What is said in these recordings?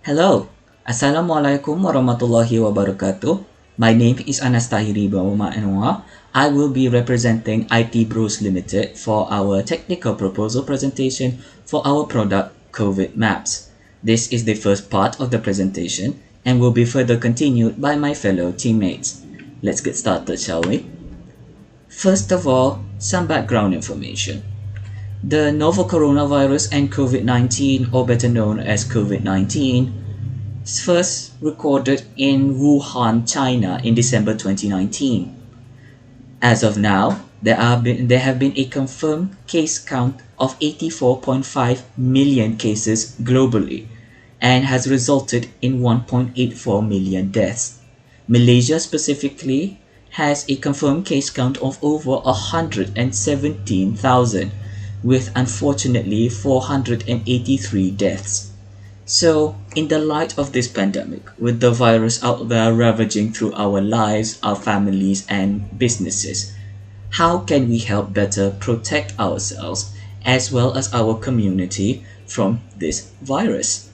Hello, Assalamualaikum warahmatullahi wabarakatuh. My name is Anastahiri Bawama. I will be representing IT Bros Limited for our technical proposal presentation for our product COVID Maps. This is the first part of the presentation and will be further continued by my fellow teammates. Let's get started, shall we? First of all, some background information. The novel coronavirus and COVID-19, or better known as COVID-19, first recorded in Wuhan, China in December 2019. As of now, there have been a confirmed case count of 84.5 million cases globally and has resulted in 1.84 million deaths. Malaysia specifically has a confirmed case count of over 117,000 with unfortunately 483 deaths. So, in the light of this pandemic, with the virus out there ravaging through our lives, our families, and businesses, how can we help better protect ourselves as well as our community from this virus?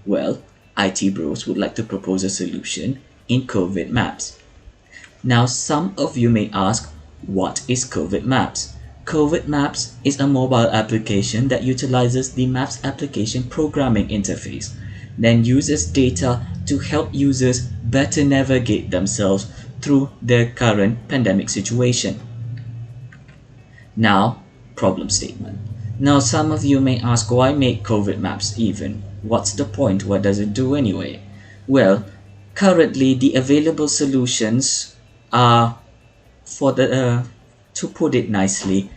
Well, IT Bros would like to propose a solution in COVID Maps. Now, some of you may ask, what is COVID Maps? COVID Maps is a mobile application that utilizes the Maps application programming interface, then uses data to help users better navigate themselves through their current pandemic situation. Now, problem statement. Now, some of you may ask, why make COVID Maps even? What's the point? What does it do anyway? Well, currently the available solutions are, to put it nicely,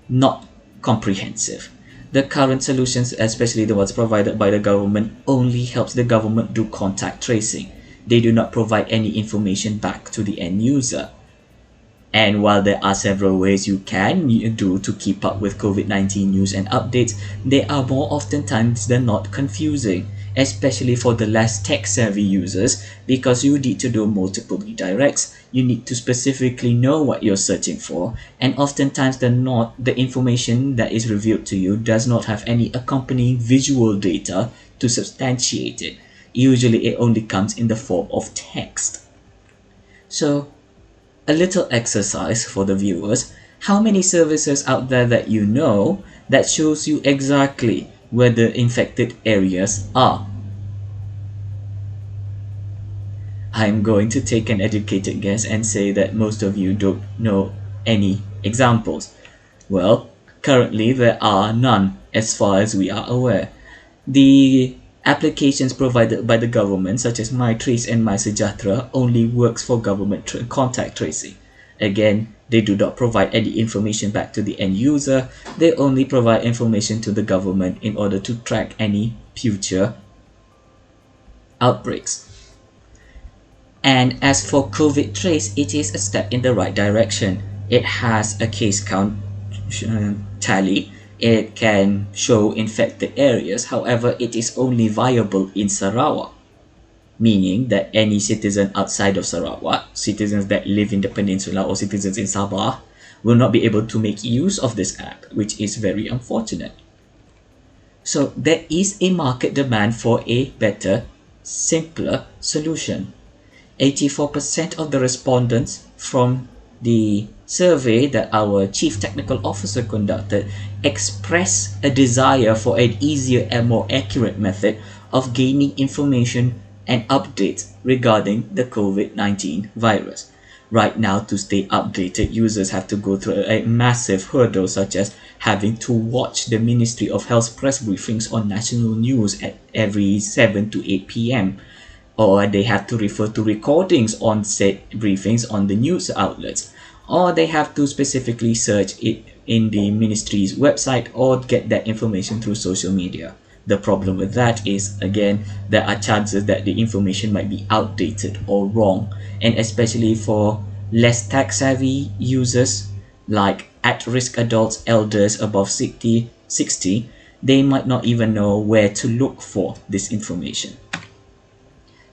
not comprehensive. The current solutions, especially the ones provided by the government, only helps the government do contact tracing. They do not provide any information back to the end user. And while there are several ways you can do to keep up with COVID-19 news and updates, they are more often times than not confusing, especially for the less tech-savvy users, because you need to do multiple redirects, you need to specifically know what you're searching for, and oftentimes than not, the information that is revealed to you does not have any accompanying visual data to substantiate it. Usually it only comes in the form of text. So, a little exercise for the viewers. How many services out there that you know that shows you exactly where the infected areas are? I'm going to take an educated guess and say that most of you don't know any examples. Well, currently there are none as far as we are aware. The applications provided by the government, such as MyTrace and MySejahtera, only works for government contact tracing. Again, they do not provide any information back to the end user. They only provide information to the government in order to track any future outbreaks. And as for COVID Trace, it is a step in the right direction. It has a case count tally. It can show infected areas. However, it is only viable in Sarawak, meaning that any citizen outside of Sarawak, citizens that live in the peninsula or citizens in Sabah, will not be able to make use of this app, which is very unfortunate. So there is a market demand for a better, simpler solution. 84% of the respondents from the survey that our Chief Technical Officer conducted express a desire for an easier and more accurate method of gaining information and updates regarding the COVID-19 virus. Right now, to stay updated, users have to go through a massive hurdle, such as having to watch the Ministry of Health press briefings on national news at every 7 to 8 p.m. Or they have to refer to recordings on said briefings on the news outlets, or they have to specifically search it in the ministry's website or get that information through social media. The problem with that is, again, there are chances that the information might be outdated or wrong, and especially for less tech-savvy users like at-risk adults, elders above 60, they might not even know where to look for this information.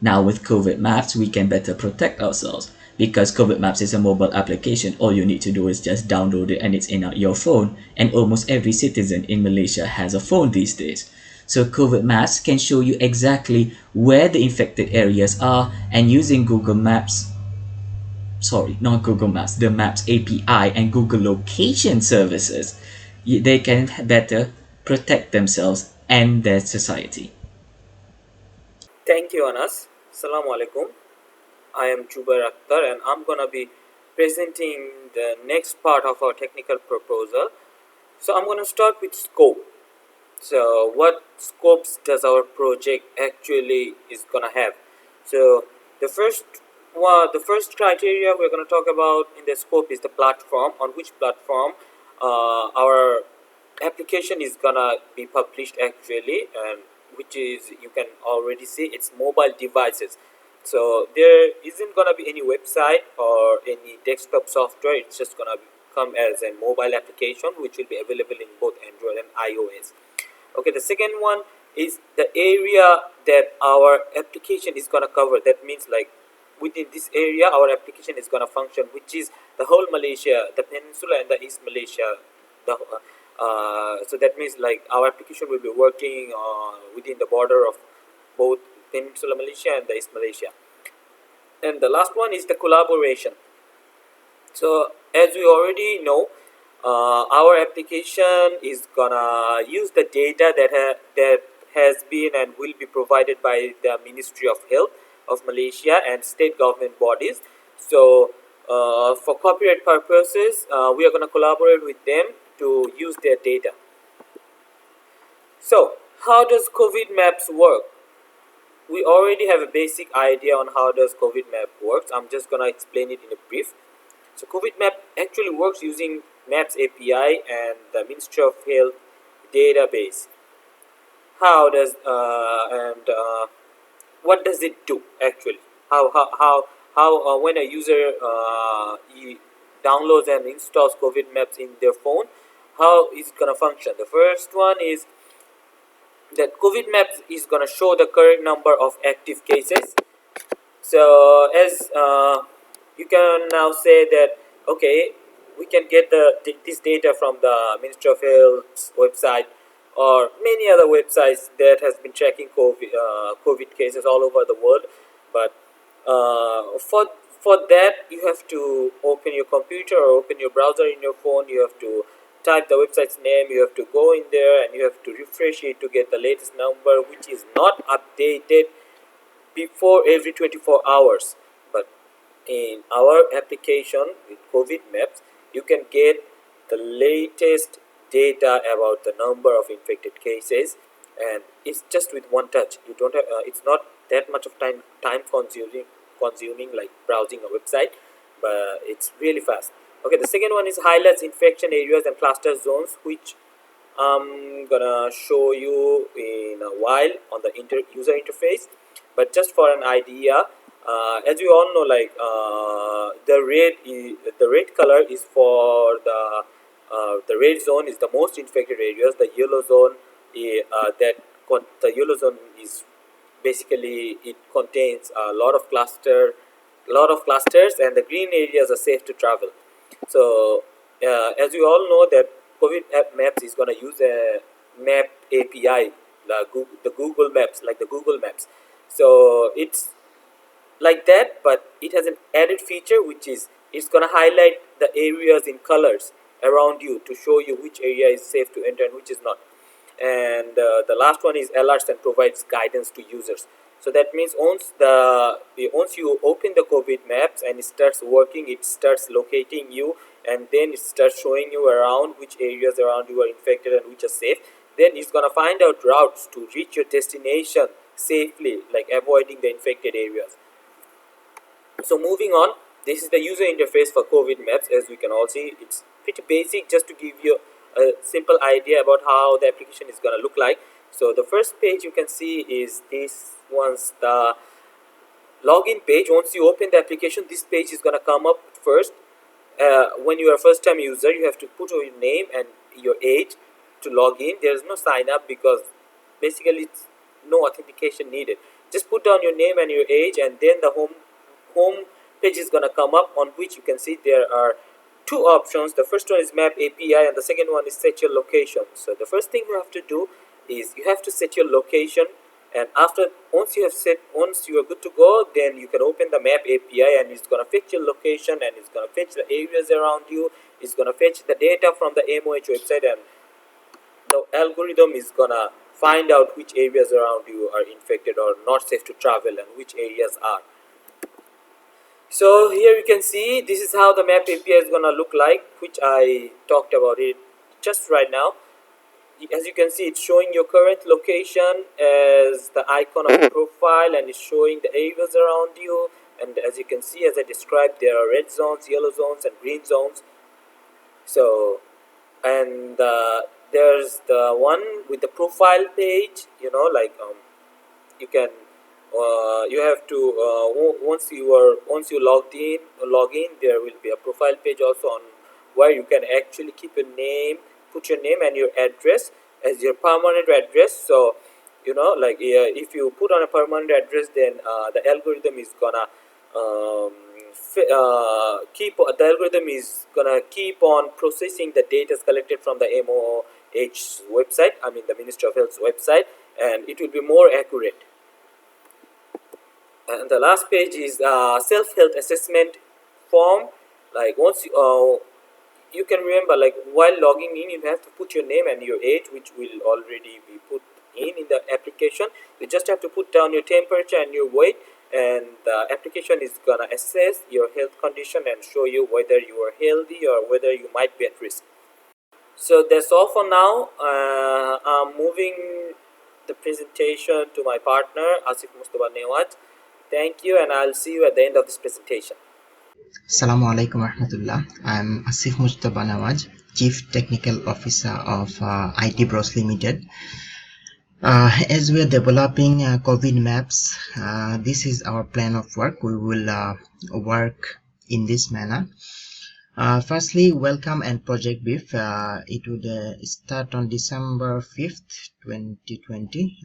Now with COVID Maps, we can better protect ourselves. Because COVID Maps is a mobile application, all you need to do is just download it and it's in your phone. And almost every citizen in Malaysia has a phone these days. So COVID Maps can show you exactly where the infected areas are, and using Google Maps, sorry, not Google Maps, the Maps API and Google Location Services, they can better protect themselves and their society. Thank you, Anas. Assalamu alaikum. I am Jubair Akhtar and I'm gonna be presenting the next part of our technical proposal. So I'm gonna start with scope. So what scopes does our project actually is gonna have? So the first the first criteria we're gonna talk about in the scope is the platform, on which platform our application is gonna be published actually, and which is, you can already see, it's mobile devices. So there isn't gonna be any website or any desktop software. It's just gonna come as a mobile application which will be available in both Android and iOS. Okay, the second one is the area that our application is gonna cover. That means, like, within this area our application is gonna function, which is the whole Malaysia, the peninsula and the East Malaysia. So that means, like, our application will be working within the border of both Peninsula Malaysia and the East Malaysia. And the last one is the collaboration. So as we already know, our application is gonna use the data that has been and will be provided by the Ministry of Health of Malaysia and state government bodies. So for copyright purposes, we are gonna collaborate with them to use their data. So how does COVID Maps work? We already have a basic idea on how does COVID Map works. I'm just gonna explain it in a brief. So COVID Map actually works using Maps API and the Ministry of Health database. How does and what does it do actually? How when a user downloads and installs COVID Maps in their phone, how is it gonna function? The first one is that COVID Maps is gonna show the current number of active cases. So as you can now say that, okay, we can get this data from the Ministry of Health's website or many other websites that has been tracking COVID cases all over the world. But for that, you have to open your computer or open your browser in your phone. You have to type the website's name. You have to go in there and you have to refresh it to get the latest number, which is not updated before every 24 hours. But in our application with COVID Maps, you can get the latest data about the number of infected cases, and it's just with one touch. You don't have it's not that much of time consuming like browsing a website, but it's really fast. Okay, the second one is highlights infection areas and cluster zones, which I'm gonna show you in a while on the user interface. But just for an idea, as you all know, like, the red color is for the red zone is the most infected areas. The yellow zone the yellow zone is basically, it contains a lot of clusters, and the green areas are safe to travel. So as you all know that COVID app Maps is going to use a map API, the Google Maps, like the Google Maps. So it's like that, but it has an added feature, which is it's going to highlight the areas in colors around you to show you which area is safe to enter and which is not. And the last one is alerts and provides guidance to users. So that means once you open the COVID Maps and it starts working, it starts locating you, and then it starts showing you around which areas around you are infected and which are safe. Then it's gonna find out routes to reach your destination safely, like avoiding the infected areas. So moving on, this is the user interface for COVID Maps. As we can all see, it's pretty basic, just to give you a simple idea about how the application is going to look like. So the first page you can see is this one's the login page. Once you open the application, this page is going to come up first. When you are a first time user, you have to put your name and your age to log in. There is no sign up because basically it's no authentication needed. Just put down your name and your age, and then the home page is gonna come up, on which you can see there are two options. The first one is Map API and the second one is Set Your Location. So the first thing you have to do is you have to set your location, and once you are good to go, then you can open the map API, and it's gonna fetch your location, and it's gonna fetch the areas around you. It's gonna fetch the data from the MOH website, and the algorithm is gonna find out which areas around you are infected or not safe to travel and which areas are. So here you can see this is how the map API is gonna look like, which I talked about it just right now. As you can see, it's showing your current location as the icon of the profile, and it's showing the areas around you. And as you can see, as I described, there are red zones, yellow zones, and green zones. So, and there's the one with the profile page, you know, like you can you have to once you log in, there will be a profile page also on where you can actually keep a name, put your name and your address as your permanent address. So you know, like if you put on a permanent address, then the algorithm is gonna keep on processing the data collected from the MOH website, I mean the Ministry of Health's website, and it will be more accurate. And the last page is self-health assessment form. Like once you can remember, like while logging in, you have to put your name and your age, which will already be put in the application. You just have to put down your temperature and your weight, and the application is gonna assess your health condition and show you whether you are healthy or whether you might be at risk. So that's all for now. I'm moving the presentation to my partner Asif Mustafa Newaj. Thank you, and I'll see you at the end of this presentation. Assalamu alaikum warahmatullah. I'm Asif Mustafa Nawaj, Chief Technical Officer of IT Bros Limited. As we are developing COVID maps, this is our plan of work. We will work in this manner. Firstly, welcome and project brief. It would start on December 5th, 2020.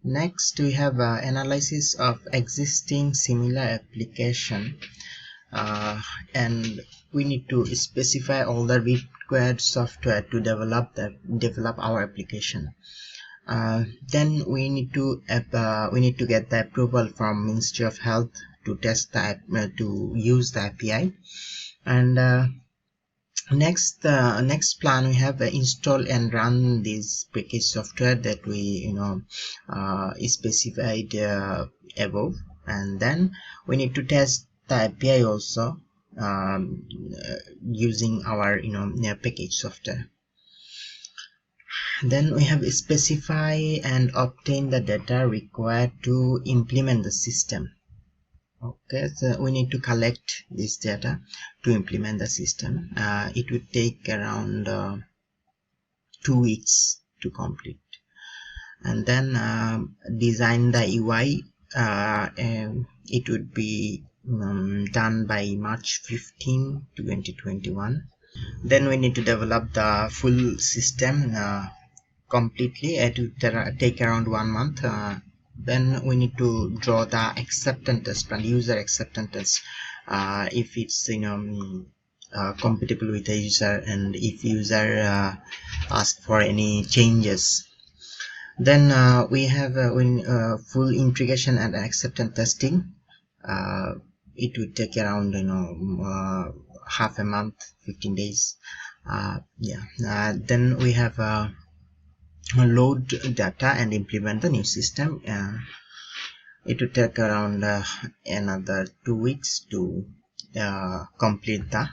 Next, we have analysis of existing similar application. And we need to specify all the required software to develop our application. Then we need to get the approval from Ministry of Health to test to use the API. And next plan, we have install and run this package software that we specified above, and then we need to test the API also using our package software. Then we have specify and obtain the data required to implement the system. Okay, so we need to collect this data to implement the system. It would take around 2 weeks to complete, and then design the UI. It would be done by March 15, 2021. Then we need to develop the full system completely. It would take around 1 month. Then we need to draw the acceptance test and user acceptance test, if it's compatible with the user, and if user asks for any changes. Then we have full integration and acceptance testing. It would take around half a month, 15 days. Then we have load data and implement the new system. It would take around another 2 weeks to complete the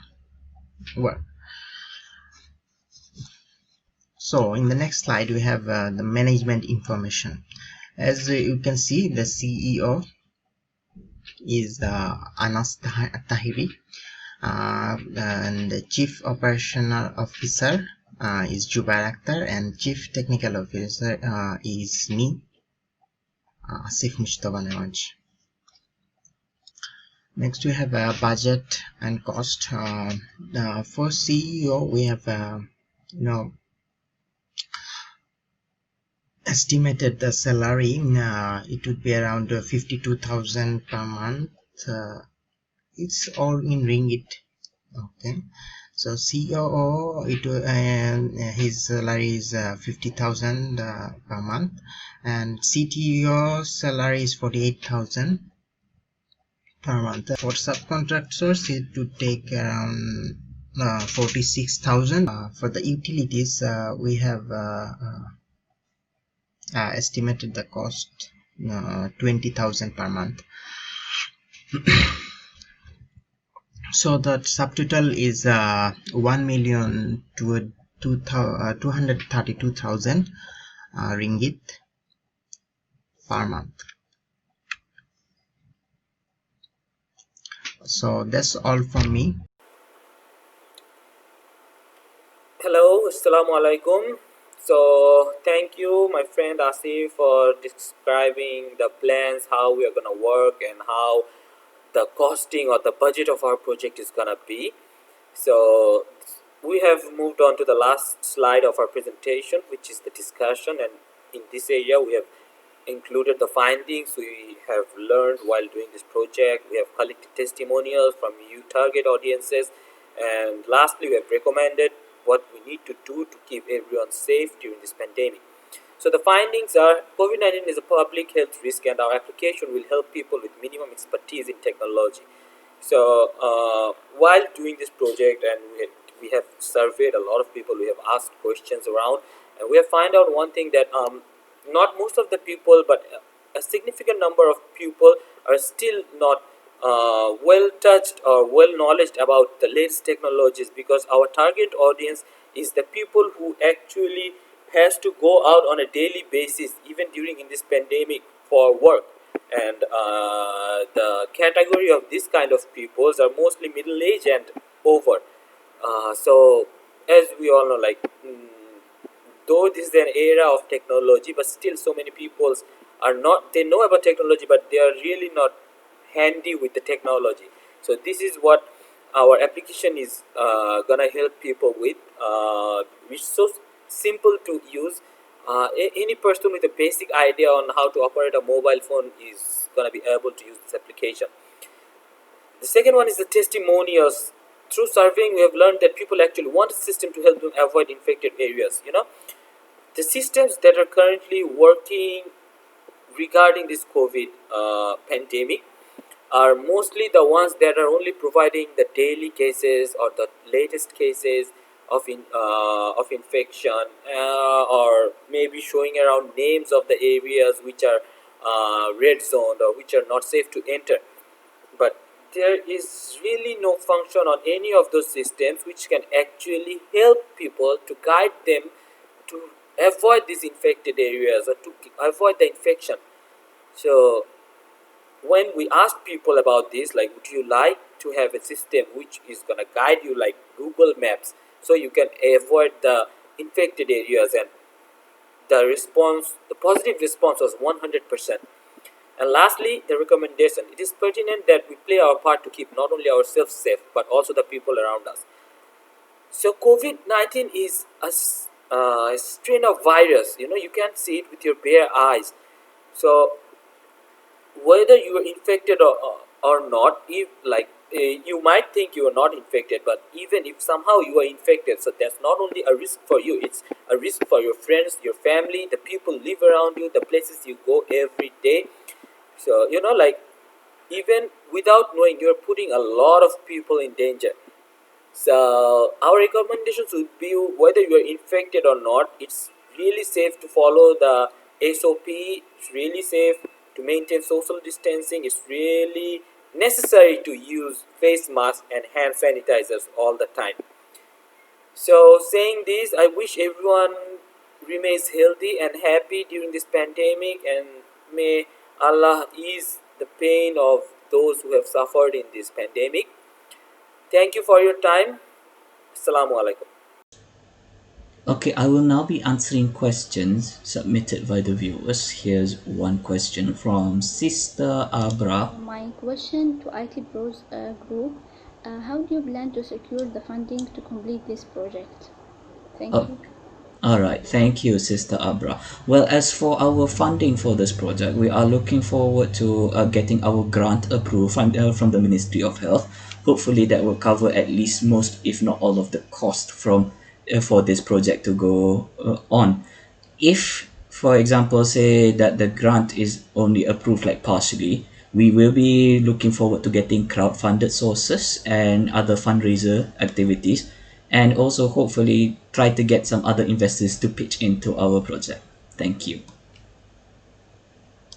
work. So in the next slide, we have the management information. As you can see, the CEO is Anas Tahiri, and the Chief Operational Officer is Jubair Akhtar, and Chief Technical Officer is me, Asif Mustafa Nawaj. Next, we have budget and cost. For CEO, we have estimated the salary. It would be around 52,000 per month. It's all in ringgit. Okay, So COO, his salary is 50,000 per month, and CTO salary is 48,000 per month. For subcontractors, it would take around 46,000. For the utilities, we have estimated the cost 20,000 per month. So the subtotal is 1,232,000 ringgit per month. So that's all from me. Hello, assalamu alaikum. So thank you, my friend Asif, for describing the plans, how we are gonna work, and how the costing or the budget of our project is gonna be. So we have moved on to the last slide of our presentation, which is the discussion, and in this area we have included the findings we have learned while doing this project. We have collected testimonials from you target audiences, and lastly we have recommended what we need to do to keep everyone safe during this pandemic. So the findings are COVID-19 is a public health risk, and our application will help people with minimum expertise in technology. So while doing this project, and we have surveyed a lot of people, we have asked questions around, and we have found out one thing, that not most of the people, but a significant number of people are still not well touched or well knowledge about the latest technologies, because our target audience is the people who actually has to go out on a daily basis, even during in this pandemic, for work. And the category of this kind of peoples are mostly middle age and over. So as we all know, like though this is an era of technology, but still so many peoples are not, they know about technology, but they are really not handy with the technology. So this is what our application is gonna help people with, which is so simple to use. Any person with a basic idea on how to operate a mobile phone is gonna be able to use this application. The second one is the testimonials. Through surveying, we have learned that people actually want a system to help them avoid infected areas. The systems that are currently working regarding this COVID pandemic are mostly the ones that are only providing the daily cases or the latest cases of infection, or maybe showing around names of the areas which are red zoned or which are not safe to enter. But there is really no function on any of those systems which can actually help people, to guide them to avoid these infected areas or to avoid the infection. So when we ask people about this, like, would you like to have a system which is going to guide you like Google Maps, so you can avoid the infected areas, and the positive response was 100%. And lastly, the recommendation. It is pertinent that we play our part to keep not only ourselves safe, but also the people around us. So COVID-19 is a strain of virus. You can't see it with your bare eyes. So whether you are infected or not, if you might think you are not infected, but even if somehow you are infected, so that's not only a risk for you, it's a risk for your friends, your family, the people live around you, the places you go every day. So even without knowing, you're putting a lot of people in danger. So our recommendations would be, whether you are infected or not, it's really safe to follow the SOP. It's really safe to maintain social distancing. It's really necessary to use face masks and hand sanitizers all the time. So saying this, I wish everyone remains healthy and happy during this pandemic, and may Allah ease the pain of those who have suffered in this pandemic. Thank you for your time. Assalamu alaikum. Okay, I will now be answering questions submitted by the viewers. Here's one question from Sister Abra. My question to IT Bros group: how do you plan to secure the funding to complete this project? Thank you. All right, thank you, Sister Abra. Well, as for our funding for this project, we are looking forward to getting our grant approved from the Ministry of Health. Hopefully, that will cover at least most, if not all, of the cost from for this project to go on. If, for example, say that the grant is only approved like partially, we will be looking forward to getting crowd-funded sources and other fundraiser activities, and also hopefully try to get some other investors to pitch into our project. Thank you.